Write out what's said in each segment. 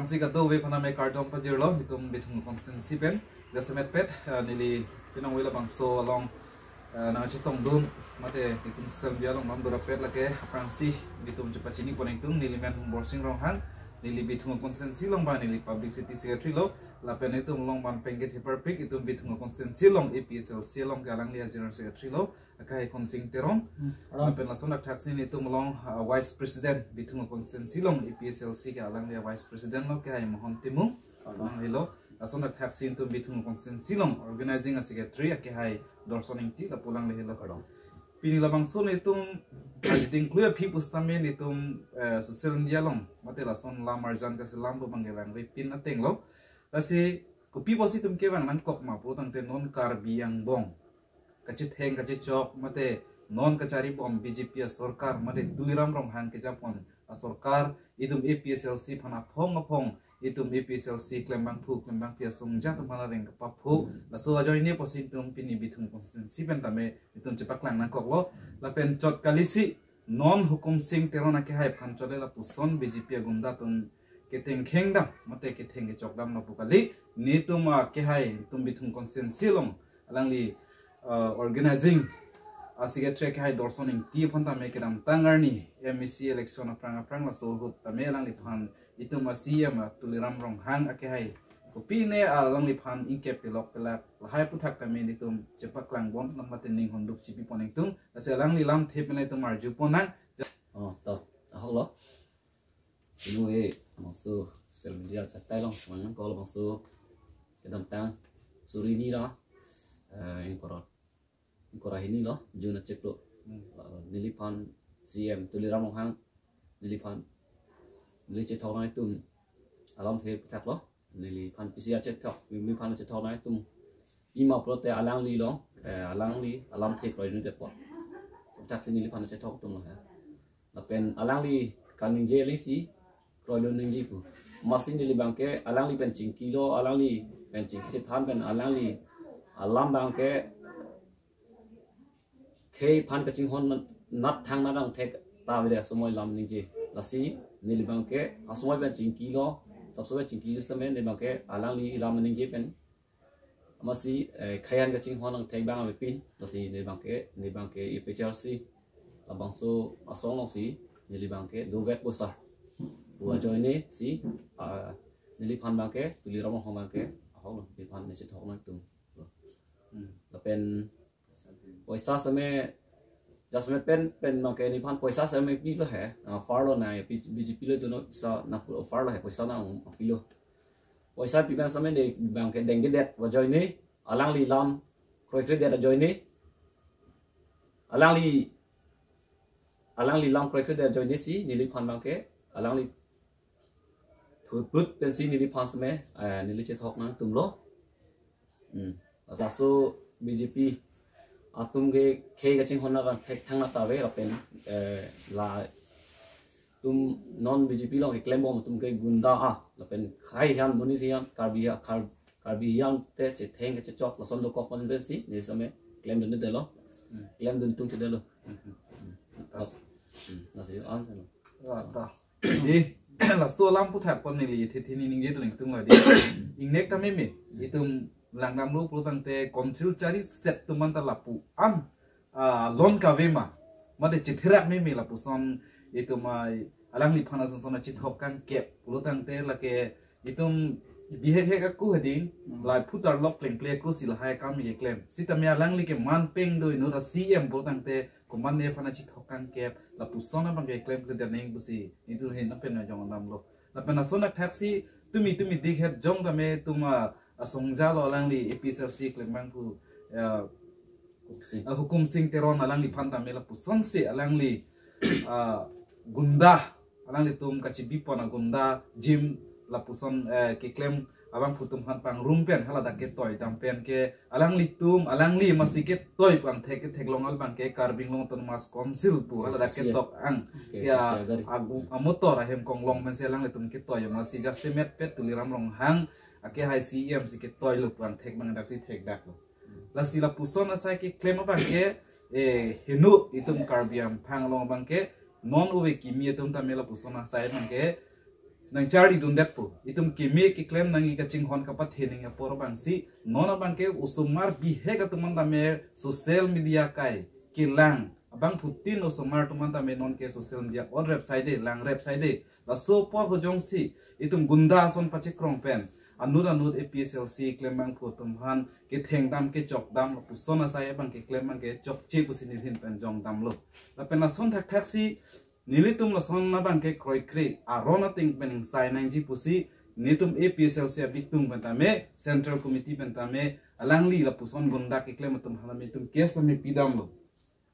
Prangsi kato we pana me karton pajirlo itum bitung constancy pen jasemet pet nili pinang wila bangso along na chitong dum mate itum sambia long mam dora pet lake prangsi bitum cepat cini poneng tung nili men borsing rong hang nili bitung constancy long ba nili public city secretary lo lapen itum long ban pengget hiperpik itum bitung constancy long APSLC long galang lia general secretary lo akai konsing terong lapen lason dak taksin itum long vice president bitung constancy long APSLC galang lia vice president lo kai mohon timung long hilo lason dak taksin itum bitung constancy long organizing a secretary akai dorsoning ti la pulang le hilo kadong pini labang son itum ajding clear people stamen itum social media long mate lason la marjan ka selam bo mangelang we pin ateng lo lasi kopi bosi tum ke bang nan kok ma pu tang te non kar biang bong kachit heng kachit chok mate non kachari bom BJP sarkar mate tuliram rong hang ke japon sarkar idum APSLC phana phong itum APSLC klembang pia sung jatum phana reng pa phu laso ajoi ne posi tum pini bithung constituency pen tame itum chepak lang nan kok lo la pen chot kalisi non hukum sing terona ke hai phan chole la puson BJP gumda tum keteng khengdam mate keteng ke chokdam na pukali ni tum ke hai tum bithung constituency long alangli organizing asige trek hai dorsoning ti phanta me kedam tangarni MEC election aprang la so hut tame alangli phan itum CM tuliram rong hang ake hai kopi ne alangli phan inkep pelok pelak lahai puthak tame nitum cepak lang bon namate ning hondup chipi poneng tung ase alangli lam thepene tum arju ponang to aholo inu e masu selmedia chatai long mang ko masu kedam tang surini ra ingkora hini lo juna cek lo nilipan CM tuliram rong hang nilipan nili cek thau nai tum alam the puthak lo nilipan PCA cek thau nilipan cek thau nai tum ima prote alang li lo alam the koi nu de po tak sini nilipan cek thau tum lo ha lapen alang li kaning je li si koi lo ningji pu masin nili bangke alang li pencing kilo alang li pencing cek than pen alang li alam bangke ke pan kacing hon nat thang na dang thek ta ve somoy lam ningji lasi nili bangke asomoy pencing kilo सबसे चिंकी जो समय ने बाके आलांगली रामनिंग जे पेन मसी खयान का चिंग होनंग टेक बांग में पिन लसी ने बांके ये पेचरसी लबांसो असोंग लसी निली बांके दो वेट बोसा बुआ जॉइने सी निली फान बांके तुली राम हों बांके ahoं निली फान ने चित हों तुम लपेन पैसा समय जसमें पेन माके निपान पैसा से में पीलो है फार्लो ना है BJP ले दोनों सा ना फार्लो है पैसा ना पीलो पैसा पीना समय दे बैंक के देंगे डेट वजह ने अलांगली लाम क्रोइक्रे डेट वजह ने अलांगली लाम क्रोइक्रे डेट वजह ने सी नीली फान बैंक के अलांगली थुपुट पेन सी नीली फान समय नीली चेत हॉक ना तुम लो जासो BJP तुम के खे गचिंग होना का थे थंग ना तावे अपन ला तुम नॉन BJP लोग एक क्लेम बोम तुम के गुंडा लपेन खाई यान मुनिजियान कार्बियान ते चे थेंग के चे चौक लसन लो कॉपन बेसी ने समय क्लेम दन दे लो क्लेम दन तुम ते लो नसे आन लो ता ये ला सोलाम पुथाक पन निली थे थे निंगे तो निंग तुम ला दि इंगनेक तमे मे इतुम langnam lu pulutang te konsil cari set tuman ta lapu lon kavema made chithirak me lapu son itu mai alang li phana son chithok kan kep pulutang te lake itum bihe he ka ku heding lai putar lok pleng play ku sil hai kam ye claim sitam ya lang li ke man peng do no da CM pulutang te koman ne phana chithok kan kep lapu son bang ye claim ke neng busi itu he na pen na jong nam lo la pen na son taxi tumi dik het jong da me tuma asongja lo alangli APSLC klembang pu hukum sing teron alangli phanta mela pu sonse alangli gunda alangli tum kachi bipona gunda jim la puson ke claim abang putum han pang rumpen hala da ke toy dampen ke alangli masike toy pang thek longal bang ke carbing long ton mas council pu hala da ke tok ang ya amotor hem kong long men se alangli tum ke toy masi jasemet pet tuliram long hang ake hai CM si ke toy lu pan thek bang dak si thek dak lo la si la puson asai ke claim bang ke henu itum carbiam phang long bang ke non uwe kimi itum ta mela puson asai bang ke nang cari dun det po itum kimi ki claim nang ika chinghon ka pathening ya por bang si nona bang ke usumar bihe ka tuman tame social media kai ki lang abang putin usumar tuman tame non ke social media or website lang website la so por ho jong si itum gunda son pache krong pen anud APSLC claim bang po tumhan ke theng dam ke chok dam pusona sai bang ke claim bang ke chok chi pusin hin pen jong dam lo la pen la son thak thak si nilitum la son na bang ke kroi kri arona ting pening sai nang ji pusi nitum APSLC bitung bentame central committee bentame alangli la puson gunda ke claim tum hala mitum case la mi pidam lo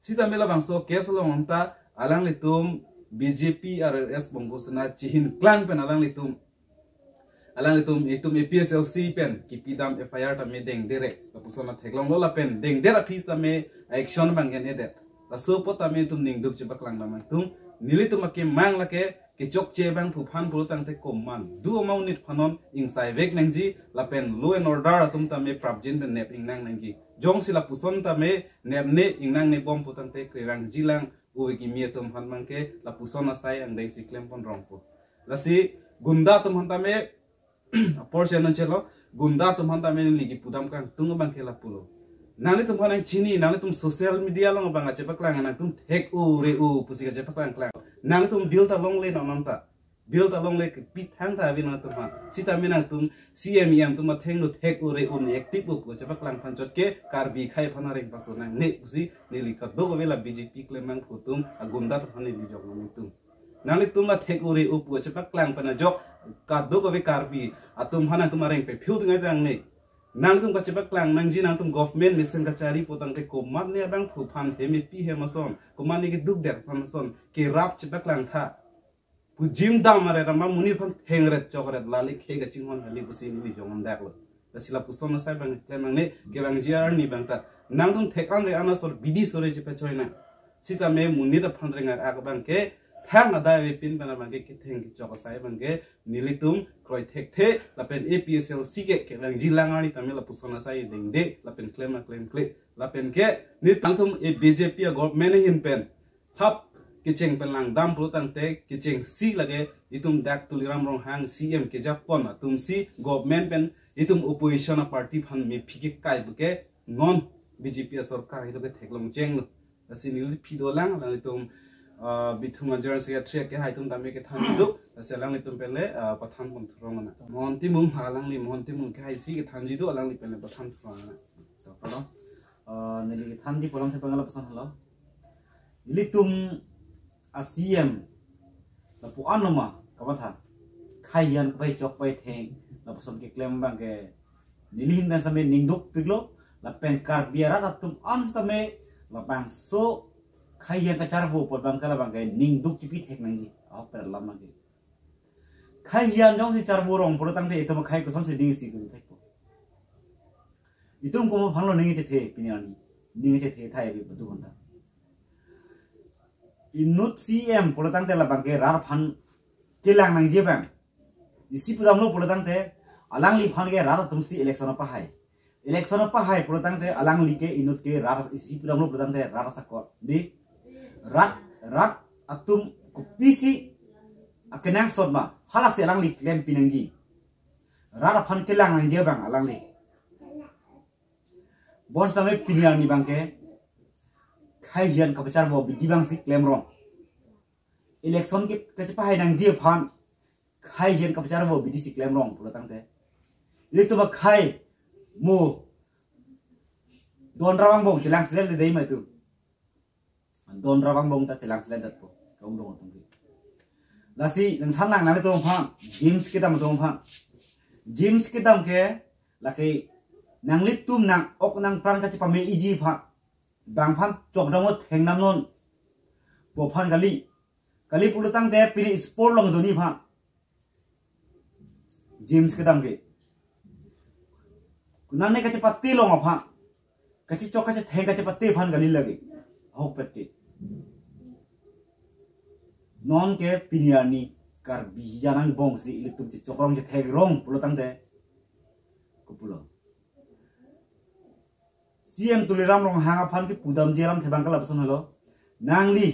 sita mela bang so case lo onta alangli tum BJP RRS bongosna chihin clan pen alangli tum itum APSLC pen ki pidam FIR ta me deng dere la pusona theklong lo la pen deng dera phi ta me action bang gen edet la so po ta me tum ning duk chibak lang ma tum nili tu makin mang lake ke chok che bang phuphan puru tang te komman du mau nit phanon ing sai vek nang ji la pen law and order atum ta me prabjin ben nep ing nang nang gi jong sila puson ta me nep ne ing nang ne bom putang te krang ji lang u ki mi tum phan mang ke la puson asai ang dei si klem pon rong po la si gunda tum han ta me portion non chelo gunda tum han ta me ni gi pudam kang tung bang ke la pulo nani tum khanang chini nani tum social media long bang ache paklang nang tum thek u re u pusi ga che paklang klang nani tum bil ta long le non ta bil ta long le pi thang ta vi na tum ha sita me nang tum CMEM tum ma theng no thek u re u ni active u che paklang phan chot ke kar bi khai phana reng paso nang ne pusi ni li ka do vela BJP klemang phutum agunda ta phani bi jok nang tum nani tum ma thek u re u pu che paklang pana jok ka do ko ve kar bi atum hana tum reng pe phiu ngai jang ne nang tum ka chebak lang nang ji nang tum government mission ka chari potang te komat ne bang phuphan hemi pi he mason komat ne ki duk der phan son ke rap chebak lang tha pu jim dam mare rama muni phan thengret chokret lali khe ga chinghon hali busi ni jong dak lo tasila puson na sai bang klemang ne ke bang jiar ni bang ta nang tum thekan re ana sor bidi sore che pe choina sita me muni da phan renga ak bang ke thang ada we pin bana bang ke theng ki chok sai bang ke nilitum kroi thek the la pen APSLC ke lang jilang ani tamela pusona sai ding de la pen claim la pen ke ni tangtum e BJP government hin pen hap ke cheng pen lang dam pro tang te ke cheng si lage itum dak tuliram rong hang CM ke japon tum si government pen itum opposition party phan me phike kai buke non BJP sarkar hido ke theklong cheng asinil phido lang la itum bitung ajar saya triak ke haitung dami ke than du selang ni tumpele pathan pon throng na monti mung halang ni monti mung ke haisi ke than jidu alang ni pele pathan throng na to palo nili than ji polam se pangala pasan halo nili tum ASEAN la pu anoma kamatha khaiyan ka bai chok bai theng la pasan ke klem bang ke nili hin dan same ningduk piglo la pen kar biara la tum ans tame la bang so khaiyan ka charvo por bang kala bang ke ningduk chipi thek nang ji a per lam na ke khaiyan jong si charvo rong por tang te etom khai ko son se ding si ku thek ko itum ko mo phanglo ningi che the pinani ningi che the thai bi budu honda inut CM por tang te la bang ke rar phan kelang nang je bang isi pudam lo por tang te alang li phan ke rar tum si election pa hai por tang te alang li ke inut ke rar isi pudam lo por tang te rar sakot di rat atum kupisi akenang sot ma hala se alang li klem pinangji rar phan kelang nang je bang alang li bons tame pinian ni bang ke khai hian ka pachar bo bidi bang si klem rong election ke ka pa hai nang je phan khai hian ka pachar bo bidi si klem rong pula tang te ile to ba khai mo don rawang bong chilang sel de dei mai tu don rawang bong ta chilang sel dat po kaum dong tong ki lasi nang than lang na to phan james ke dam to phan james ke dam ke la ke nang lit tum nang ok nang pran ka chi pa me iji pha bang phan chok dang theng nam non po phan kali pulu tang te pini sport long do ni pha james ke dam ke kunan ne ka chi patti long pha ka chi chok ka chi theng ka chi patti phan kali lagi hok patti non ke piniani kar bi janang bong si ilitum chi chokrong chi theng rong pulu tang te ko pulo CM tuliram rong hanga phan ki pudam jeram thebang kala pason halo nangli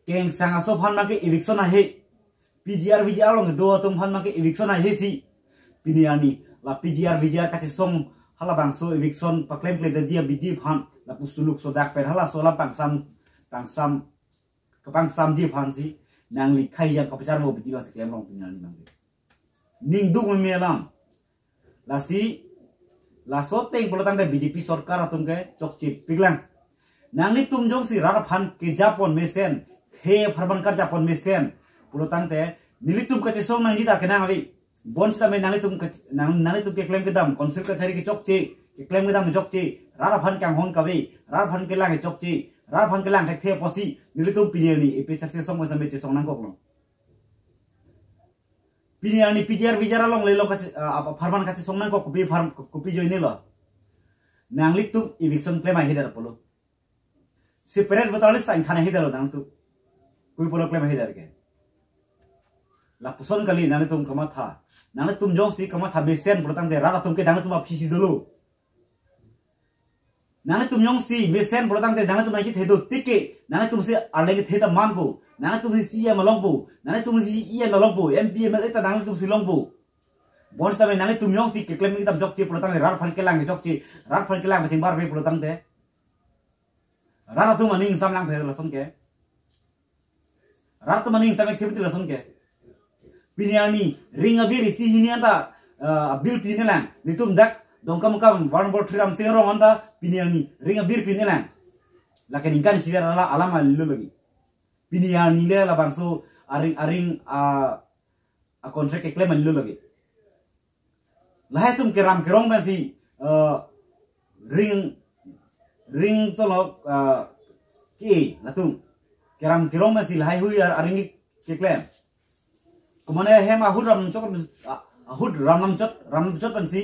keng sanga so phan ma ke election a he VGR long do tum han make eviction ai hesi piniani la VGR kachi som hala bangso eviction paklem ple dia bidi phan la pusuluk so dak pen hala so la pangsam kapang sam ji phan si nang li khai yang kapachar mo bidi ba se klem long piniani mang ning du me melam la si la so teng polotang de BJP sarkar atum ke chokchi piglang nang ni tum jong si rara phan ke japon mesen he farban kar japon mesen polotang te nilitum kachi song nang ji da kenang abi bon sta me nang tum ke claim ke dam konsil ka chari ke chokchi ke claim ke dam chokchi rara phan kang hon kawi rara phan ke lang ke chokchi rara phan ke lang thek the posi nilitum piniani e pe thak song mo sambe che song nang kok lo piniani VGR long le long kachi farban kachi song nang kok kupi farm kupi join lo nang litum eviction claim ai hidar polo separate batalis ta thana hidar nang tu kui polo claim ai hidar ke la puson kali nang tum kama tha nang tum jong si kama tha besen protang de rara tum ke dang tum phisi dulu nang tum jong si besen protang de dang tum ai the do tike nang tum si alege the ta man po nang tum si ya malong po nang tum si iya malong po MPM eta dang tum si long po bon sta me nang tum jong si ke claim ki tam jok chi protang de rar phan ke lang jok chi rar phan ke lang sing bar be protang de rara tum aning sam lang phe la son ke rar tum aning sam ke la son ke piniani ring abir isi ini anta bil pinelang nitum dak dongkam one bot tram serong anta piniani ring abir pinelang lakin ingkan sivera ala alama lilu lagi piniani le la bangso aring a contract ke claim lilu lagi lahai tum keram kerong basi ring solo ki latum keram kerong basi lahai hui aring ke claim kumane hem ahud ram chot pan si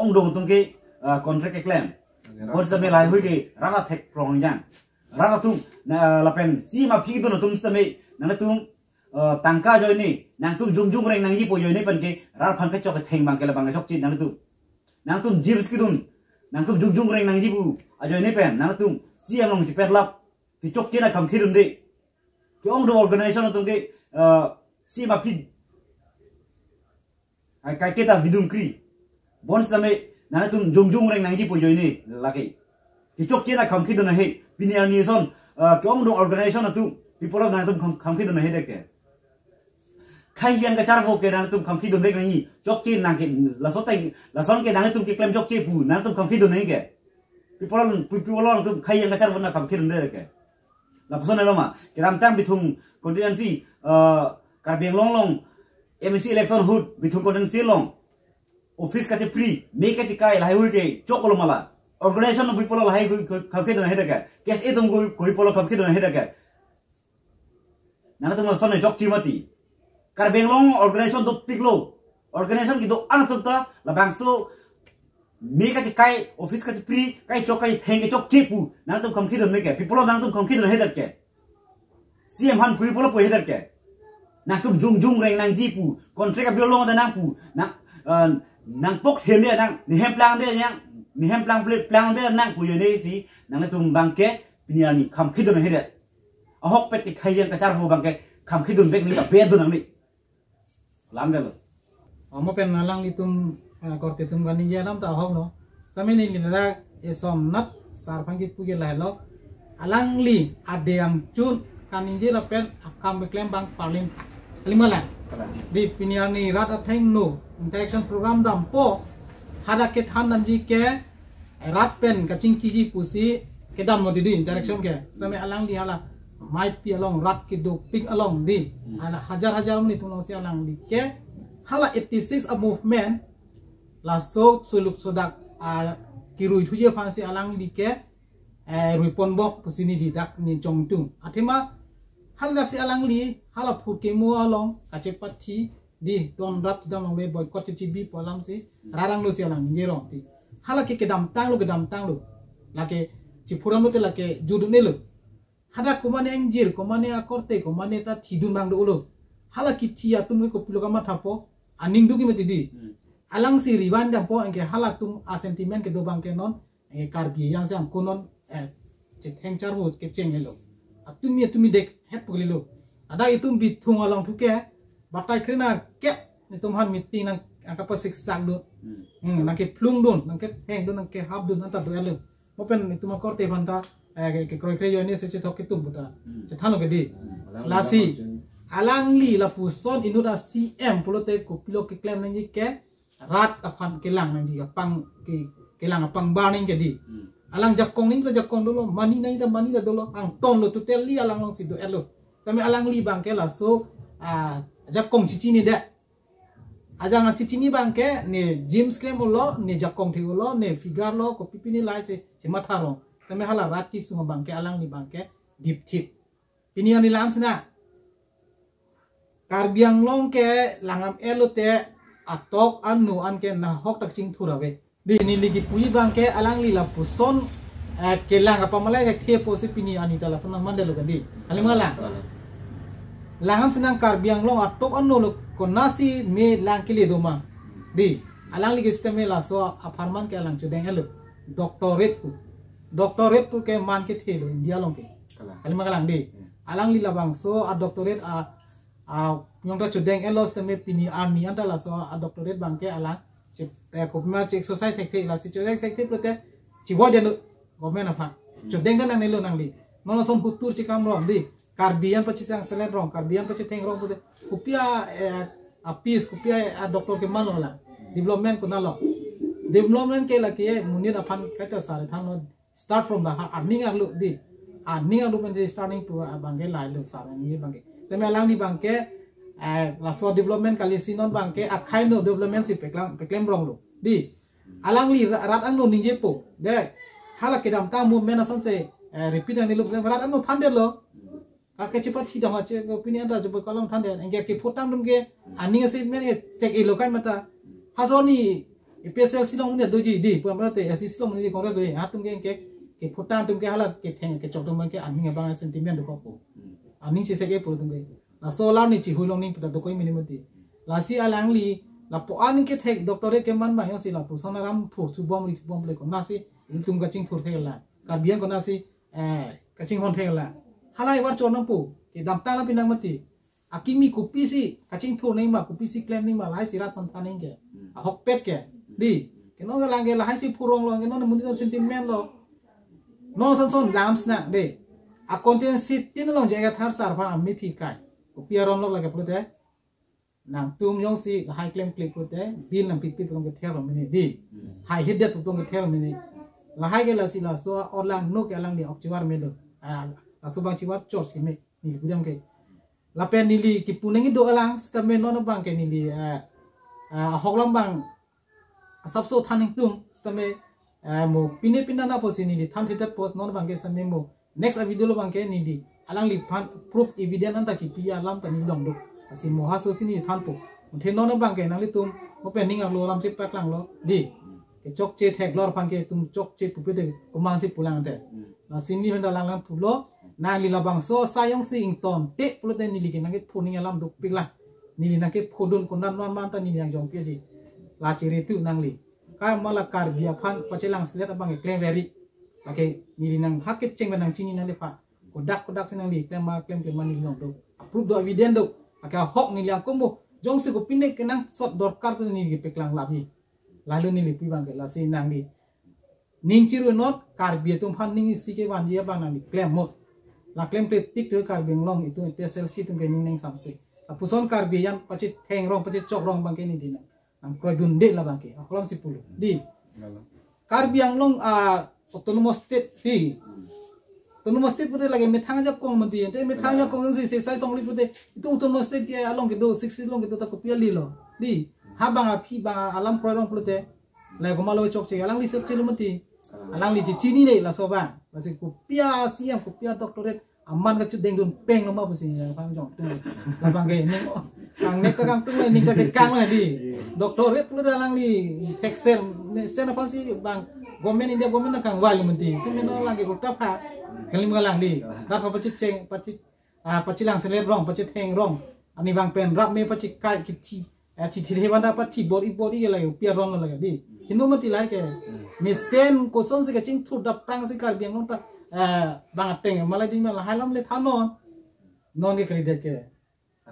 ong dong tung ke contract ke claim bos ta me lai hui ke rana thek prong yang rana tum la pen si ma phi do tum sta me nang tum tangka joy ni nang tum jung reng nang ji po joy ni pan ke rar phan ke chok theng bang ke la bang chok chi nang tum jibs ki dum nang tum jung reng nang ji bu a joy ni pen nang tum si am long ji pet lap ki chok chi na kam khi dum de ki ong do organization tum ke si ma phi ai kai ke ta vidum kri bons ta me nang tum jung reng nang ji po joy ni la ke ki chok chi na kam khi dum na he pinian ni son ki ong do organization tu people of nang tum kam khi dum na he de ke khai yan ka char vo ke nang tum kam khi dum de nang ni chok chi nang ke la so tai la son ke nang tum ke claim chok chi pu nang tum kam khi dum nei ke people of tum khai yan ka char vo na kam khi dum de ke la person lo ma ke ram tam bithung constituency Karbeng long MC election hood bithung constituency long office ka free me ka kai lai hui ke chokolo mala organization of people lai khapke don heda ka kes e tum koi polo khapke don heda ka nana tum son ne chok chi mati Karbeng long organization do piklo organization ki do anatum ta la bangso me ka kai office ka free kai chok kai theng ke chok chi pu nana tum khapke don me ke people nana tum khapke don heda ke CM han pui polo po heda ke nang tum jung reng nang ji pu contract biol long da nang pu nang pok hem de nang ni hem plang de yang ni hem plang de nang pu yo ne si nang tum bangke piniani kham khidon hede a hok pet khai yang ka char ho bangke kham khidon bek ni ka be do nang ni lam de lo mo pen nalang litum korte tum gani je lam ta hok no tamini ni da esom nat sar phangi pu ge la lo alang li adeam chun kaninje la pen akam beklem bang parlim Limala di piniani rat atheng no interaction program dam po hada ke than nam ji ke rat pen kaching kiji pusi ke dam no di interaction ke same alang di hala mai pi along rat ke do pig along di ala hajar ni tung si alang di ke hala 86 a movement la so suluk sodak kirui thuje phansi alang di ke ruipon bok pusini di dak ni chongtung athima hal dak si alang li hala phut ke mu along kache patti di don rat dam long le boycott chi bi polam si rarang lu si alang ni rong ti hala ke dam tang lu la ke chi phuram lu te la ke judu ne lu hada kumane engjir kumane akorte kumane ta thidun bang lu lu hala ki tia tum ko pilogama thapo aning du ki meti di alang si riban dam po engke hala tum a sentiment ke do bang ke non kar bi yang sam konon che theng char hot ke cheng helo atumi dek het pugli lo ada itum bithung along thuke batai krina kep ni tumhan meeting nang angka pasik sak dun nang ke plung dun nang ke heng dun nang ke hab dun anta do elu open ni tumha korte banta ke kroi krei yoni se thok ke tum buta che thano ke di lasi alangli la puson inuda cm pulote ko pilo ke claim nang ke rat apan kelang nang ji pang ke kelang apang barning ke di alang jakong ning jakong dulu mani nang da mani da dulu ang ton lo tutel li alang long sido elu kami alang li bang ke la so jakong cici ni da ajang cici ni bang ke ni James claim lo ni jakong thi lo ni figure lo ko pipi ni lai se cima tharo kami hala rati sunga bang ke alang li bang ke dip thip pinian ni lam sina karbiang long ke langam elu te atok anu an ke na hok tak ching thurawe di ni ligi pui bang ke alang li la puson ke lang apa malai ke the posi pini ani tala senang mandelo kan di alim ngala langam senang karbiang long atok anu lo konasi me lang ke le doma di alang li sistem la so aparman ke alang chudeng elu doctorate pu ke man ke the lo india long ke alim ngala di alang li la bang so a doctorate nyong ta chudeng elo sistem pini army antala so a doctorate bang ke alang ko ma che exercise sekte la si exercise sekte prote chi wa de government apa chudeng dan nang nang li non son putur chi kam rom di karbian pachi sang selen rom karbian pachi theng rom prote kupia a peace kupia a doctor ke man la development ko na lo development ke la ke munir apan kaita sare thang no start from the earning arlu di earning arlu men starting to bangke lai lu sare ni bangke teme alang ni bangke la so development kali sinon bangke akhai no development si peklem rong lo di alang li rat ang no ningje po de hala ke dam ta movement ason se repeat ani lup se rat ang no thande lo ake cepat thi dang che opinion da jobo kolong thande engge ke photang dum ge ani se men sek e lokai mata hazoni epsl silong ne doji di pamrate sd silong ni congress do ha tum ge ke photang tum ge hala ke theng ke chok dum ke ani ba sentiment do ko ani se sek e po dum ge la solar ni chi hulong ni puta do koi minimati la si alang li la po an ke thek doctorate ke man ba yo si la pu sonaram phu su bom le ko na si tum ka ching thur thela ka bian ko na si ka ching hon thela halai war chon pu ke dam ta la pinang mati akimi kupi si ka ching thur nei ma kupi si claim ni ma lai sirat pan thaning ke a hok pet ke di ke no la ge la hai si phurong lo ke no mun ni sentiment lo no son lams na de a content sit tin long jaga thar sar pha mi phi kai piaron lok lagi pulute nang tum yong si high claim click pulute bill nang pipi pulong ke thero mini di high hit dat pulong ke thero mini la high la si la so orlang no ke lang di okchiwar melo la so bang chiwar chors ke me ni pudam ke la pen ni li ki punengi do alang stame no no bang ke ni li hoklam bang sabso thaning tum stame mo pine pinana posi ni li tham thit post no bang ke stame mo next video lo bang ke ni li alang li proof evidence anta ki pia lam ta ni dong do asi moha so sini than po the no no bang ke nang li tum mo pe ning lo lam che pak lang lo di ke chok che thek lor phang ke tum chok che pu pe de ko mang si pulang de na sini honda lang lang pu lo nang li la bang so sayong si ing ton te pu de ni li ke nang ke thu ning lam do pik la ni li nang ke phodun ko nan man ta ni yang jong pe ji la che re tu nang li ka mala kar bia phan pachelang slet abang ke claim very lake ni li nang hakit cheng nang chini nang le pha kodak senang li claim mani nyong do approve do evidence do aka hok ni liang kombo jong se ko pinek kenang sot dorkar ko ni gi peklang labi lalu ni lipi bang la se nang di ning chiru not kar bia tum phan ning si ke wan ji bang nang di claim mo la claim te tik to kar beng long itu tsl si tum ke ning nang sam se apuson kar bia yang pachi theng rong pachi chok rong bang ke ni di nang ko dun de la bang ke akolam si pulu di kar biang long autonomous state di tunu mesti pute lagi methang aja kong mati ente methang aja kong si sai tong li pute itu tunu mesti ke along ke do 60 long ke do ta ko pia li lo di habang api bang alam proyong pute la ko malo chok che alang li sep che mati alang li chi ni nei la so ba masih ko pia siam ko pia doctorate aman ka chu deng dun peng lo ma pusi ya phang jong tu la bang ke ni ang nek ka kang tu ni ka ke kang la di doctorate pute alang li texer sen apa si bang government India government kang wali mati semeno lagi ko tapa kalim galang di rat pa pacit ceng pacilang selet rong pacit heng rong ani bang pen rap me pacit kai kici ci thi banda pati body la yo pia rong la di hindu mati lai ke mesen ko son se ka ching thu da prang se kar biang non ta bang ateng malai ding la halam le thanon non ke kali de ke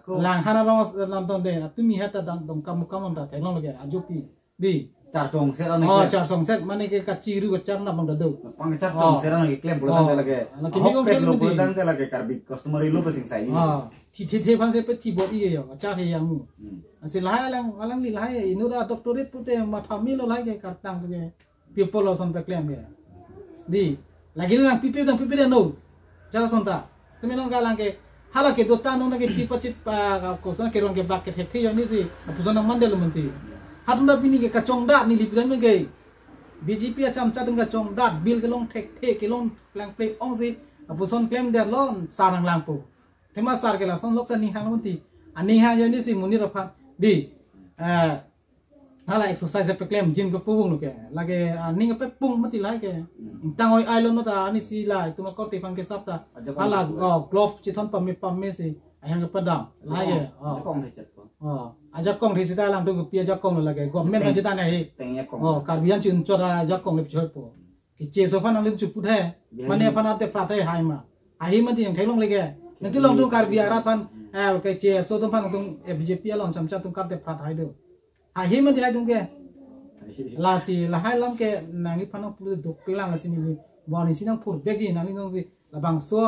lang hana long nonton deh tu mi hata dong kamu kamu dah tengok lagi ajupi di Car song set ane. oh car song set mana ke kaciru ke car nak bang dadu Pang car song set ane klaim bulan teh lagi. Lagi ni kau Pet klaim lo nanti. bulan teh lagi karbi customer lu pasing sai. Ti pan se pe ti bot iya yo car he yang mu asilahai alang li lahai inu dah doktorit putih matami lo lahai ke kartang tu ke people lo sampai klaim ke di lagi lang pipi dah no jala sonta tu minong galang ke hala ke dota no na ke pipa chip ko sona ke ron ke bak ke thek yo ni si pusona mandel menti hatunda bini ke kacong dak ni lipidan me ke BJP acham chatung kacong dak bil ke long thek ke long lang play ong si puson claim der lon sarang lang po tema sar ke la son lok sa ni hang menti ani ha yo ni si muni rafa di hala exercise pe claim gym ke pung no ke lage ning pe pung mati lai ke tang oi island no ta ani si la tu ma korte fan ke sapta hala glove chithon pam me si ayang ke padam lai ke Kong teh cet. ajak kong ri sita lang tu pi ajak kong lage government ma jita na he Tengnya kong. karbian chun chora ajak kong le choi po ki che so fan ang lim chu pu the mane fan ate pratai hai ma ahi ma ti ang thailong lege nanti long tu karbiara fan ke che so tu fan tung BJP alon chamcha tung karte pratai do ahi ma ti lai tung ke lasi lahai lam ke nangi fanang pu duk pilang sini ni boni sinang pur begi nangi nong si labang so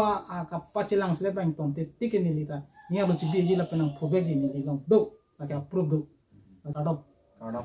ka pachilang sile bang ton te tikini lita ni alo chibi ji la penang pur begi ni long do like approve do Start up. Pardon.